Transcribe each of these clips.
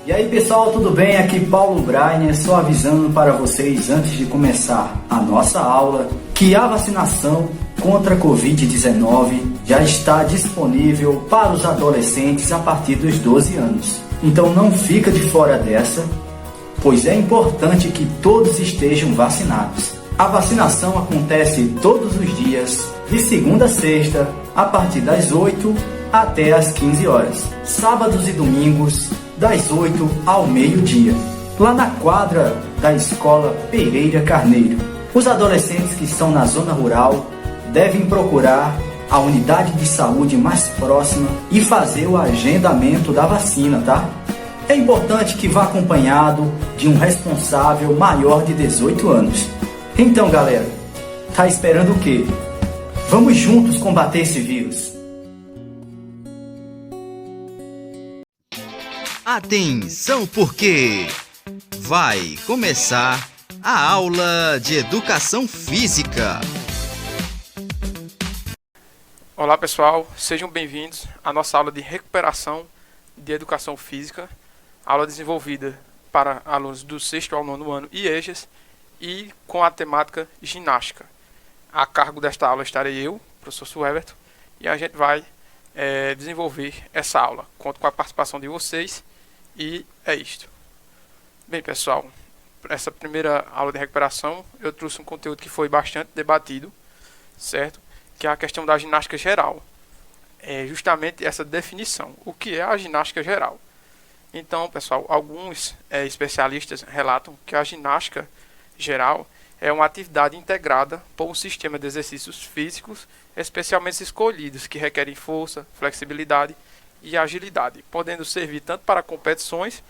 E aí pessoal, tudo bem? Aqui Paulo Brainer, só avisando para vocês antes de começar a nossa aula que a vacinação contra a Covid-19 já está disponível para os adolescentes a partir dos 12 anos. Então não fica de fora dessa, pois é importante que todos estejam vacinados. A vacinação acontece todos os dias, de segunda a sexta, a partir das 8 até as 15 horas. Sábados e domingos, das 8 ao meio-dia, lá na quadra da Escola Pereira Carneiro. Os adolescentes que estão na zona rural devem procurar a unidade de saúde mais próxima e fazer o agendamento da vacina, tá? É importante que vá acompanhado de um responsável maior de 18 anos. Então, galera, tá esperando o quê? Vamos juntos combater esse vírus. Atenção, porque vai começar a aula de Educação Física. Olá pessoal, sejam bem-vindos à nossa aula de recuperação de Educação Física, aula desenvolvida para alunos do 6º ao 9º ano e EJAS e com a temática ginástica. A cargo desta aula estarei eu, professor Sueverton, e a gente vai desenvolver essa aula. Conto com a participação de vocês e é isto. Bem pessoal, essa primeira aula de recuperação eu trouxe um conteúdo que foi bastante debatido, certo? Que é a questão da ginástica geral. É justamente essa definição. O que é a ginástica geral? Então, pessoal, alguns especialistas relatam que a ginástica geral é uma atividade integrada por um sistema de exercícios físicos especialmente escolhidos que requerem força, flexibilidade e agilidade, podendo servir tanto para competições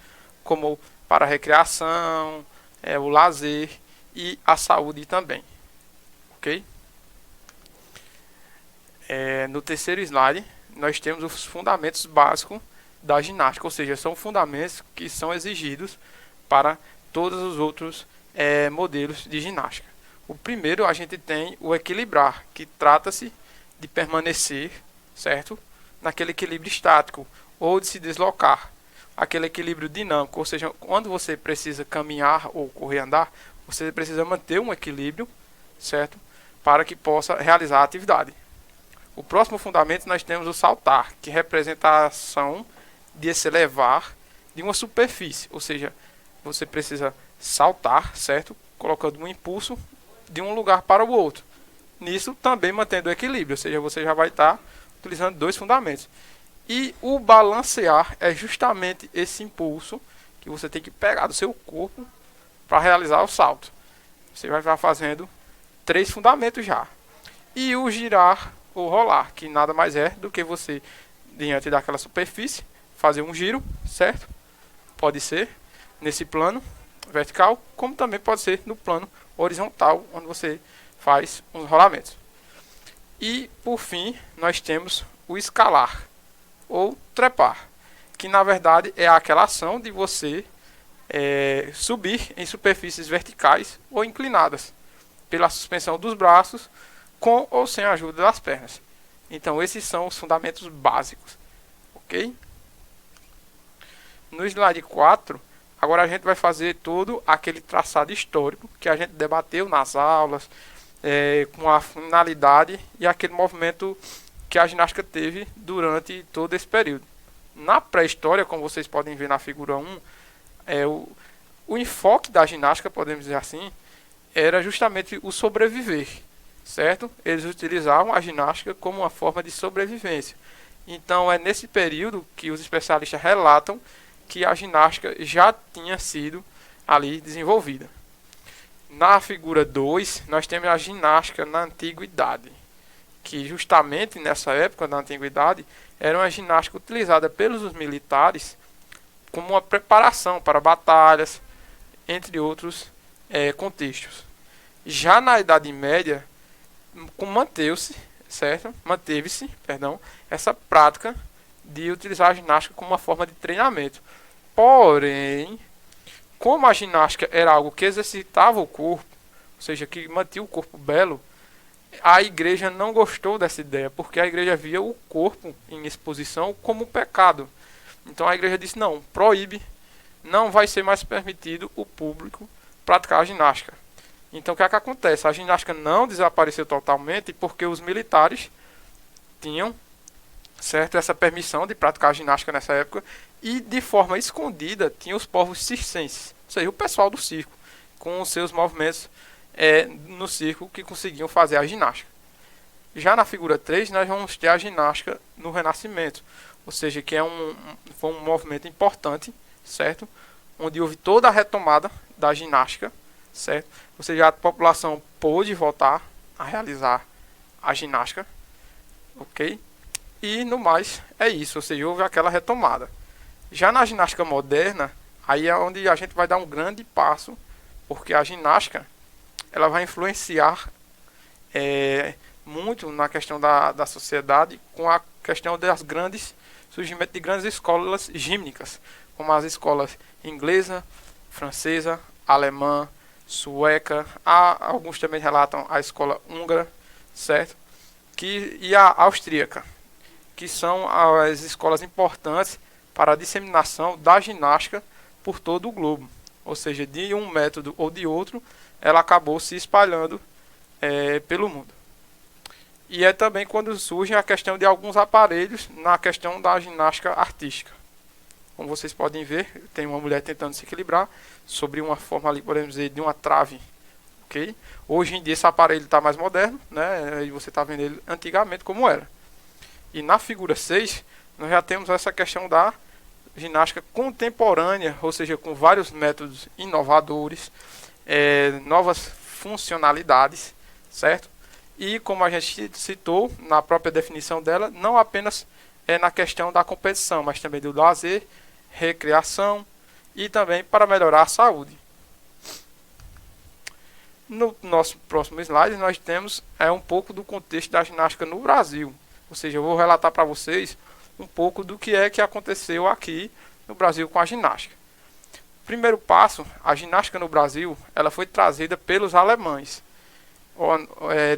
como para a recreação, o lazer e a saúde também. Ok? No terceiro slide, nós temos os fundamentos básicos da ginástica, ou seja, são fundamentos que são exigidos para todos os outros modelos de ginástica. O primeiro, a gente tem o equilibrar, que trata-se de permanecer, certo? Naquele equilíbrio estático, ou de se deslocar, aquele equilíbrio dinâmico, ou seja, quando você precisa caminhar ou correr, andar, você precisa manter um equilíbrio, certo? Para que possa realizar a atividade. O próximo fundamento nós temos o saltar, que representa a ação de se elevar de uma superfície, ou seja, você precisa saltar, certo? Colocando um impulso de um lugar para o outro. Nisso também mantendo o equilíbrio, ou seja, você já vai estar utilizando dois fundamentos. E o balancear é justamente esse impulso que você tem que pegar do seu corpo para realizar o salto. Você vai estar fazendo 3 fundamentos já. E o girar ou rolar, que nada mais é do que você, diante daquela superfície, fazer um giro, certo? Pode ser nesse plano vertical, como também pode ser no plano horizontal, onde você faz uns rolamentos. E, por fim, nós temos o escalar, ou trepar, que na verdade é aquela ação de você subir em superfícies verticais ou inclinadas, pela suspensão dos braços, com ou sem a ajuda das pernas. Então, esses são os fundamentos básicos. Ok? No slide 4, agora a gente vai fazer todo aquele traçado histórico que a gente debateu nas aulas, com a finalidade e aquele movimento que a ginástica teve durante todo esse período. Na pré-história, como vocês podem ver na figura 1, o enfoque da ginástica, podemos dizer assim, era justamente o sobreviver, certo? Eles utilizavam a ginástica como uma forma de sobrevivência. Então é nesse período que os especialistas relatam que a ginástica já tinha sido ali desenvolvida. Na figura 2, nós temos a ginástica na antiguidade, que justamente nessa época da antiguidade era uma ginástica utilizada pelos militares como uma preparação para batalhas, entre outros contextos. Já na Idade Média, manteve-se essa prática de utilizar a ginástica como uma forma de treinamento. Porém, como a ginástica era algo que exercitava o corpo, ou seja, que mantinha o corpo belo, a igreja não gostou dessa ideia, porque a igreja via o corpo em exposição como um pecado. Então a igreja disse, não, proíbe não vai ser mais permitido o público praticar a ginástica. Então o que é que acontece? A ginástica não desapareceu totalmente porque os militares tinham, certo, essa permissão de praticar a ginástica nessa época, e de forma escondida tinha os povos circenses, ou seja, o pessoal do circo, com os seus movimentos no circo, que conseguiam fazer a ginástica. Já na figura 3, nós vamos ter a ginástica no Renascimento, ou seja, que foi um movimento importante, certo? Onde houve toda a retomada da ginástica, certo? Ou seja, a população pôde voltar a realizar a ginástica, ok? E no mais é isso, ou seja, houve aquela retomada. Já na ginástica moderna, aí é onde a gente vai dar um grande passo, porque a ginástica ela vai influenciar muito na questão da sociedade, com a questão das surgimento de grandes escolas gímnicas, como as escolas inglesa, francesa, alemã, sueca, alguns também relatam a escola húngara, certo? E a austríaca, que são as escolas importantes para a disseminação da ginástica por todo o globo. Ou seja, de um método ou de outro, ela acabou se espalhando pelo mundo. E é também quando surge a questão de alguns aparelhos na questão da ginástica artística. Como vocês podem ver, tem uma mulher tentando se equilibrar sobre uma forma ali, podemos dizer, de uma trave. Okay? Hoje em dia esse aparelho está mais moderno, né? E você está vendo ele antigamente como era. E na figura 6, nós já temos essa questão da ginástica contemporânea, ou seja, com vários métodos inovadores, novas funcionalidades, certo? E como a gente citou na própria definição dela, não apenas na questão da competição, mas também do lazer, recreação e também para melhorar a saúde. No nosso próximo slide nós temos um pouco do contexto da ginástica no Brasil. Ou seja, eu vou relatar para vocês um pouco do que aconteceu aqui no Brasil com a ginástica. Primeiro passo, a ginástica no Brasil ela foi trazida pelos alemães.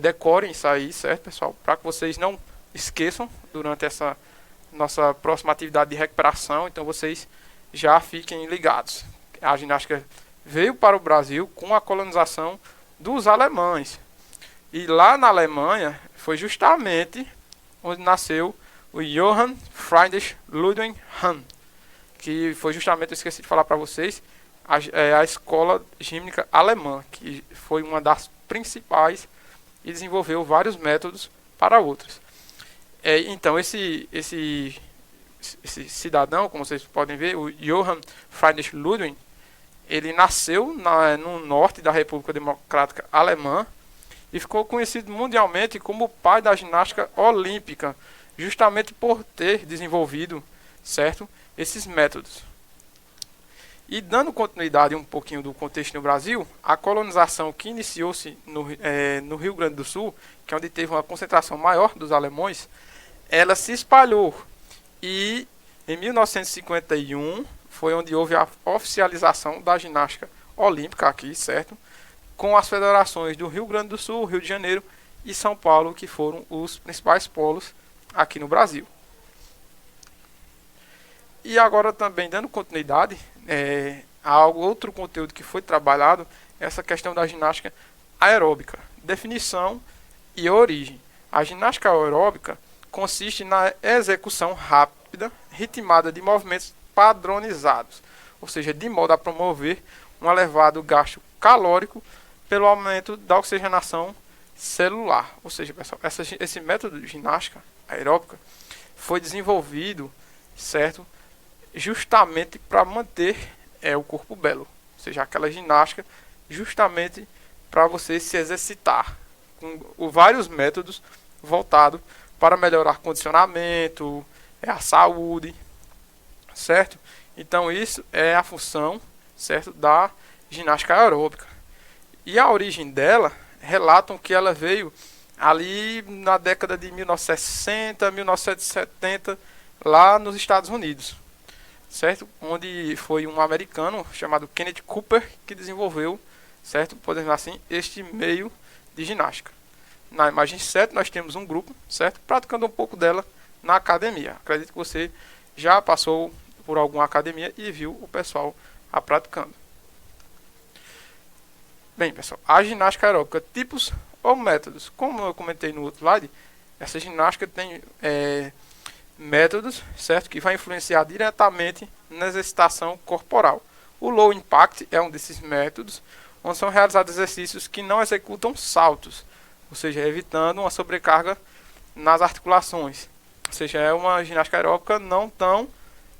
Decorem isso aí, certo, pessoal? Para que vocês não esqueçam durante essa nossa próxima atividade de recuperação. Então vocês já fiquem ligados. A ginástica veio para o Brasil com a colonização dos alemães. E lá na Alemanha foi justamente onde nasceu o Johann Friedrich Ludwig Hahn, que foi justamente, eu esqueci de falar para vocês, a escola gímnica alemã, que foi uma das principais e desenvolveu vários métodos para outros. Então esse cidadão, como vocês podem ver, o Johann Friedrich Ludwig, ele nasceu no norte da República Democrática Alemã e ficou conhecido mundialmente como o pai da ginástica olímpica, justamente por ter desenvolvido, certo, esses métodos. E dando continuidade um pouquinho do contexto no Brasil, a colonização que iniciou-se no Rio Grande do Sul, que é onde teve uma concentração maior dos alemães, ela se espalhou. E em 1951 foi onde houve a oficialização da ginástica olímpica aqui, certo? Com as federações do Rio Grande do Sul, Rio de Janeiro e São Paulo, que foram os principais polos aqui no Brasil. E agora também dando continuidade a outro conteúdo que foi trabalhado, essa questão da ginástica aeróbica, definição e origem. A ginástica aeróbica consiste na execução rápida, ritmada de movimentos padronizados, ou seja, de modo a promover um elevado gasto calórico pelo aumento da oxigenação celular. Ou seja, pessoal, esse método de ginástica aeróbica foi desenvolvido, certo, justamente para manter o corpo belo, ou seja, aquela ginástica justamente para você se exercitar, com vários métodos voltados para melhorar condicionamento, a saúde, certo? Então isso é a função, certo, da ginástica aeróbica. E a origem dela, relatam que ela veio ali na década de 1960, 1970, lá nos Estados Unidos, certo? Onde foi um americano chamado Kenneth Cooper que desenvolveu, certo? Podemos dizer assim, este meio de ginástica. Na imagem 7 nós temos um grupo, certo? Praticando um pouco dela na academia. Acredito que você já passou por alguma academia e viu o pessoal a praticando. Bem, pessoal, a ginástica aeróbica, tipos ou métodos. Como eu comentei no outro slide, essa ginástica tem métodos, certo, que vai influenciar diretamente na exercitação corporal. O low impact é um desses métodos, onde são realizados exercícios que não executam saltos, ou seja, evitando uma sobrecarga nas articulações. Ou seja, é uma ginástica aeróbica não tão,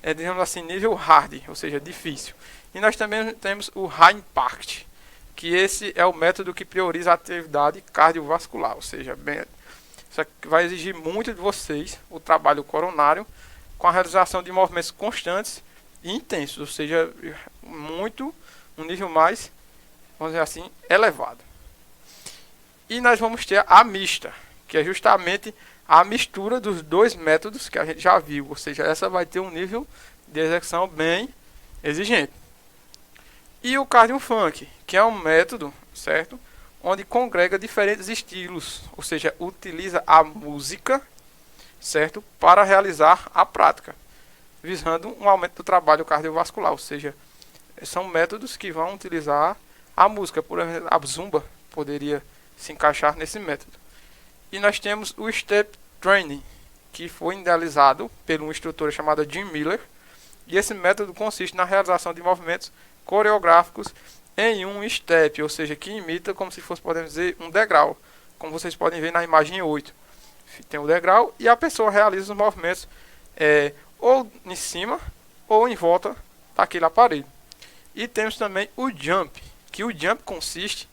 digamos assim, nível hard, ou seja, difícil. E nós também temos o high impact, que esse é o método que prioriza a atividade cardiovascular, ou seja, isso vai exigir muito de vocês o trabalho coronário com a realização de movimentos constantes e intensos, ou seja, um nível mais, vamos dizer assim, elevado. E nós vamos ter a mista, que é justamente a mistura dos dois métodos que a gente já viu, ou seja, essa vai ter um nível de execução bem exigente. E o cardio funk, que é um método, certo, onde congrega diferentes estilos, ou seja, utiliza a música, certo, para realizar a prática, visando um aumento do trabalho cardiovascular, ou seja, são métodos que vão utilizar a música. Por exemplo, a zumba poderia se encaixar nesse método. E nós temos o step training, que foi idealizado por um instrutor chamado Jim Miller, e esse método consiste na realização de movimentos coreográficos em um step, ou seja, que imita como se fosse, podemos dizer, um degrau, como vocês podem ver na imagem 8. Tem o degrau e a pessoa realiza os movimentos ou em cima ou em volta daquele aparelho. E temos também o jump, que o jump consiste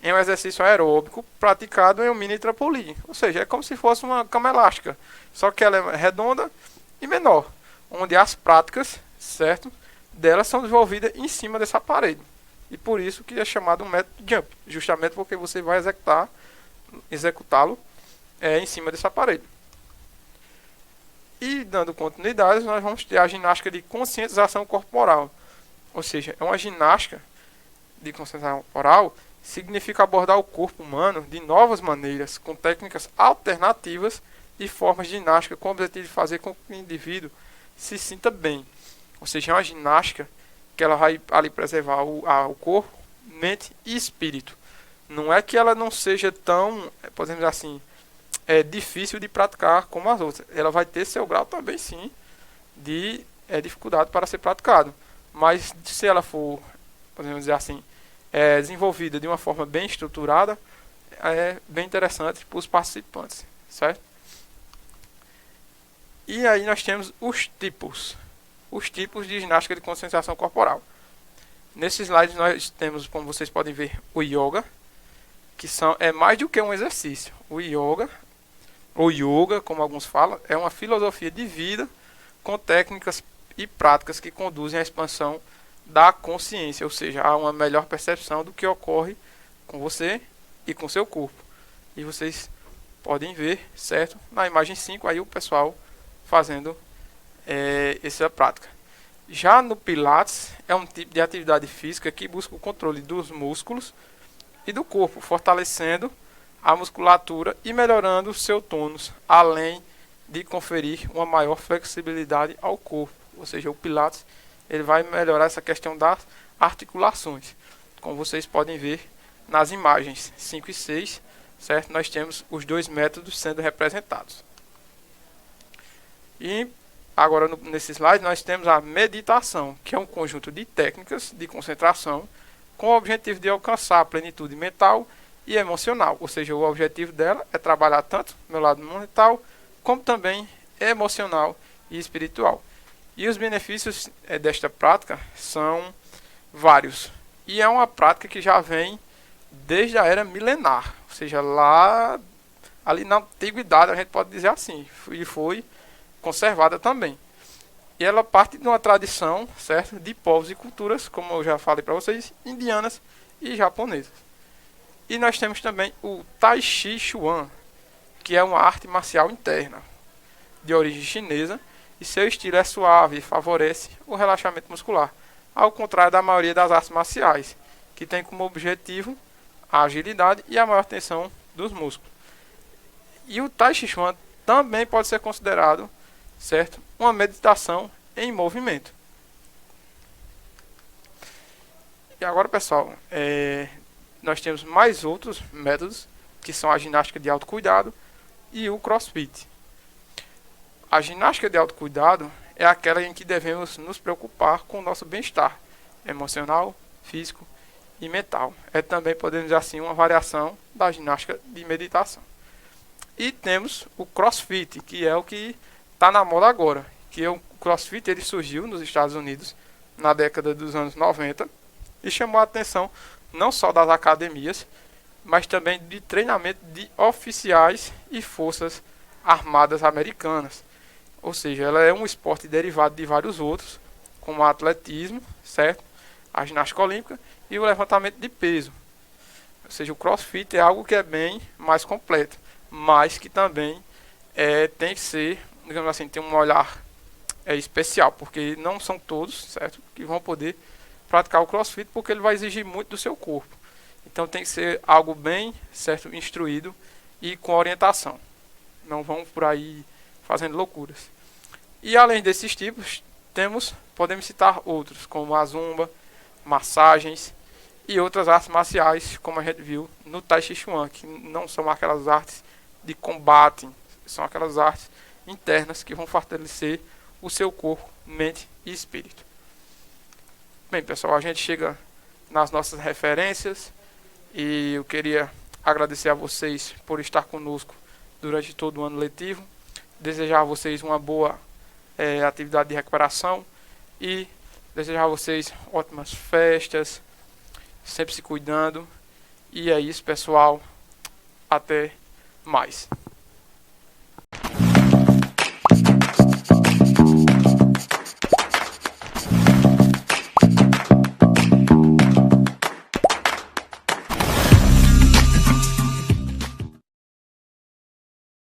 em um exercício aeróbico praticado em um mini trampolim, ou seja, é como se fosse uma cama elástica, só que ela é redonda e menor, onde as práticas, certo, delas são desenvolvidas em cima desse aparelho. E por isso que é chamado um método jump, justamente porque você vai executá-lo em cima desse aparelho. E dando continuidade, nós vamos ter a ginástica de conscientização corporal. Ou seja, é uma ginástica de conscientização corporal, significa abordar o corpo humano de novas maneiras, com técnicas alternativas e formas de ginástica, com o objetivo de fazer com que o indivíduo se sinta bem. Ou seja, é uma ginástica que ela vai ali preservar o corpo, mente e espírito. Não é que ela não seja tão, podemos dizer assim, difícil de praticar como as outras. Ela vai ter seu grau também, sim, de dificuldade para ser praticado. Mas se ela for, podemos dizer assim, desenvolvida de uma forma bem estruturada, é bem interessante para os participantes, certo? E aí nós temos os tipos de ginástica de conscientização corporal. Nesses slides nós temos, como vocês podem ver, o yoga, que é mais do que um exercício. O yoga, ou yoga, como alguns falam, é uma filosofia de vida com técnicas e práticas que conduzem à expansão da consciência, ou seja, a uma melhor percepção do que ocorre com você e com seu corpo. E vocês podem ver, certo? Na imagem 5, aí o pessoal fazendo essa prática. Já no Pilates, é um tipo de atividade física que busca o controle dos músculos e do corpo, fortalecendo a musculatura e melhorando o seu tônus, além de conferir uma maior flexibilidade ao corpo. Ou seja, o Pilates ele vai melhorar essa questão das articulações. Como vocês podem ver nas imagens 5 e 6, certo? Nós temos os dois métodos sendo representados. E agora nesse slide nós temos a meditação, que é um conjunto de técnicas de concentração com o objetivo de alcançar a plenitude mental e emocional. Ou seja, o objetivo dela é trabalhar tanto no lado mental como também emocional e espiritual. E os benefícios desta prática são vários. E é uma prática que já vem desde a era milenar, ou seja, lá ali na antiguidade, a gente pode dizer assim, e foi conservada também. E ela parte de uma tradição, certo, de povos e culturas, como eu já falei para vocês, indianas e japonesas. E nós temos também o Tai Chi Chuan, que é uma arte marcial interna, de origem chinesa, e seu estilo é suave e favorece o relaxamento muscular, ao contrário da maioria das artes marciais, que tem como objetivo a agilidade e a maior tensão dos músculos. E o Tai Chi Chuan também pode ser considerado, certo, uma meditação em movimento. E agora, pessoal, nós temos mais outros métodos, que são a ginástica de autocuidado e o CrossFit. A ginástica de autocuidado é aquela em que devemos nos preocupar com o nosso bem-estar emocional, físico e mental. É também, podemos dizer assim, uma variação da ginástica de meditação. E temos o CrossFit, que é o que está na moda agora. O CrossFit ele surgiu nos Estados Unidos na década dos anos 90 e chamou a atenção não só das academias, mas também de treinamento de oficiais e forças armadas americanas. Ou seja, ela é um esporte derivado de vários outros, como o atletismo, certo? A ginástica olímpica e o levantamento de peso. Ou seja, o CrossFit é algo que é bem mais completo, mas que também tem que ser, digamos assim, tem um olhar especial, porque não são todos, certo, que vão poder praticar o CrossFit, porque ele vai exigir muito do seu corpo. Então tem que ser algo bem, certo, instruído e com orientação. Não vão por aí fazendo loucuras. E além desses tipos, podemos citar outros, como a zumba, massagens e outras artes marciais, como a gente viu no Tai Chi Chuan, que não são aquelas artes de combate, são aquelas artes internas que vão fortalecer o seu corpo, mente e espírito. Bem, pessoal, a gente chega nas nossas referências e eu queria agradecer a vocês por estar conosco durante todo o ano letivo, desejar a vocês uma boa atividade de recuperação e desejar a vocês ótimas festas, sempre se cuidando. E é isso, pessoal. Até mais.